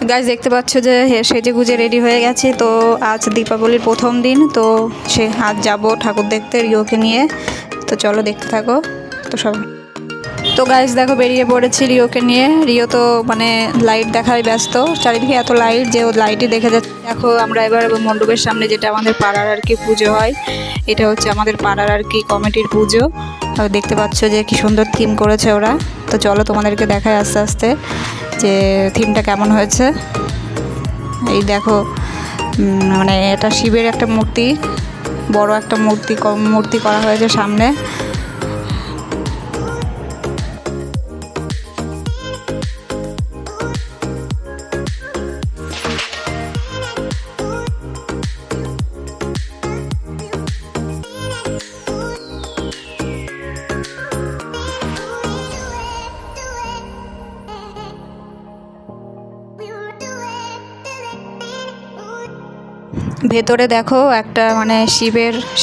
Guys দেখতে পাচ্ছ যে সেজে গুজে রেডি হয়ে গেছে। তো আজ দীপাবলির প্রথম দিন, তো আজ যাব ঠাকুর দেখতে রিওকে নিয়ে। তো চলো দেখতে থাকো। তো গাইস দেখো বেরিয়ে পড়েছি রিওকে নিয়ে। রিও তো মানে লাইট দেখায় ব্যস্ত, চারিদিকে এত লাইট যে ও লাইটই দেখে যাচ্ছে। দেখো আমরা এবার মণ্ডপের সামনে, যেটা আমাদের পাড়ার আর কি পুজো হয়, এটা হচ্ছে আমাদের পাড়ার আর কি কমিটির পুজো। দেখতে পাচ্ছ যে কি সুন্দর থিম করেছে ওরা। তো চলো তোমাদেরকে দেখায় আস্তে আস্তে যে থিমটা কেমন হয়েছে। এই দেখো মানে এটা শিবের একটা মূর্তি, বড় একটা মূর্তি করা হয়েছে সামনে। ভেতরে দেখো একটা মানে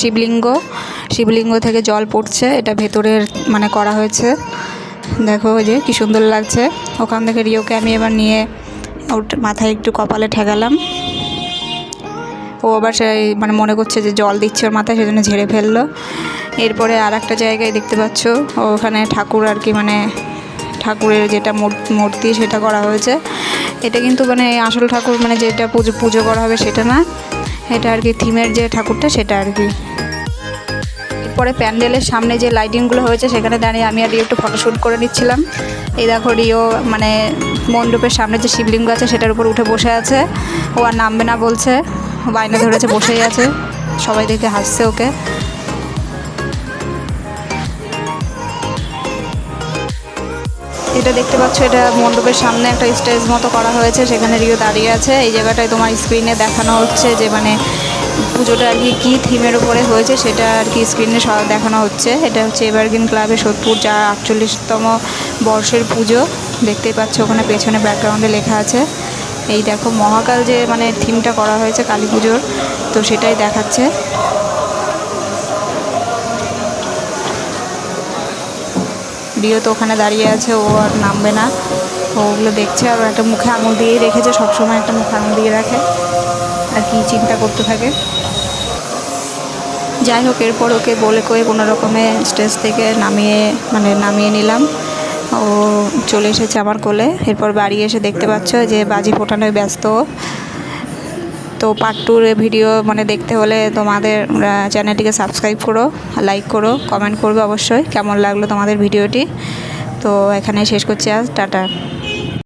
শিবলিঙ্গ থেকে জল পড়ছে, এটা ভেতরের মানে করা হয়েছে। দেখো যে কি সুন্দর লাগছে। ওখান থেকে রিওকে আমি এবার নিয়ে ওর মাথায় একটু কপালে ঠেকালাম। ও আবার সেই মানে মনে করছে যে জল দিচ্ছে ওর মাথায়, সেজন্য ঝেড়ে ফেললো। এরপরে আর একটা জায়গায় দেখতে পাচ্ছ ওখানে ঠাকুর আর কি মানে ঠাকুরের যেটা মূর্তি সেটা করা হয়েছে। এটা কিন্তু মানে আসল ঠাকুর মানে যেটা পুজো করা হবে সেটা না, এটা আর কি থিমের যে ঠাকুরটা সেটা আর কি। এরপরে প্যান্ডেলের সামনে যে লাইটিংগুলো হয়েছে সেখানে দাঁড়িয়ে আমি আর রিও একটু ফটোশ্যুট করে নিচ্ছিলাম। এই দেখো রিও মানে মণ্ডপের সামনে যে শিবলিঙ্গ আছে সেটার উপর উঠে বসে আছে। ও আর নামবে না বলছে, বায়না ধরেছে, বসেই আছে। সবাই দেখে হাসছে ওকে। এটা দেখতে পাচ্ছ এটা মণ্ডপের সামনে একটা স্টেজ মতো করা হয়েছে, সেখানে রিও দাঁড়িয়ে আছে। এই জায়গাটায় তোমার স্ক্রিনে দেখানো হচ্ছে যে মানে পুজোটা আর কি কী থিমের উপরে হয়েছে সেটা আর কি স্ক্রিনে দেখানো হচ্ছে। এটা হচ্ছে এভারগ্রিন ক্লাবে সোদপুর, যা 48তম বর্ষের পুজো। দেখতেই পাচ্ছ ওখানে পেছনে ব্যাকগ্রাউন্ডে লেখা আছে। এই দেখো মহাকাল যে মানে থিমটা করা হয়েছে কালী পুজোর, তো সেটাই দেখাচ্ছে। রিও তো ওখানে দাঁড়িয়ে আছে, ও আর নামবে না, ওগুলো দেখছে। আর একটা মুখে আঙুল দিয়েই রেখেছে, সবসময় একটা মুখে আঙুল দিয়ে রাখে আর কি চিন্তা করতে থাকে। যাই হোক, এরপর ওকে বলে কয়ে কোনো রকমে স্টেজ থেকে নামিয়ে নিলাম। ও চলে এসেছে আমার কোলে। এরপর বাড়ি এসে দেখতে পাচ্ছ যে বাজি ফোটানোয় ব্যস্ত। তো পার্ট 2 ভিডিও মানে দেখতে হলে তোমাদের চ্যানেলটিকে সাবস্ক্রাইব করো, লাইক করো, কমেন্ট করবে অবশ্যই কেমন লাগলো তোমাদের ভিডিওটি। তো এখানে শেষ করছি আজ, টাটা।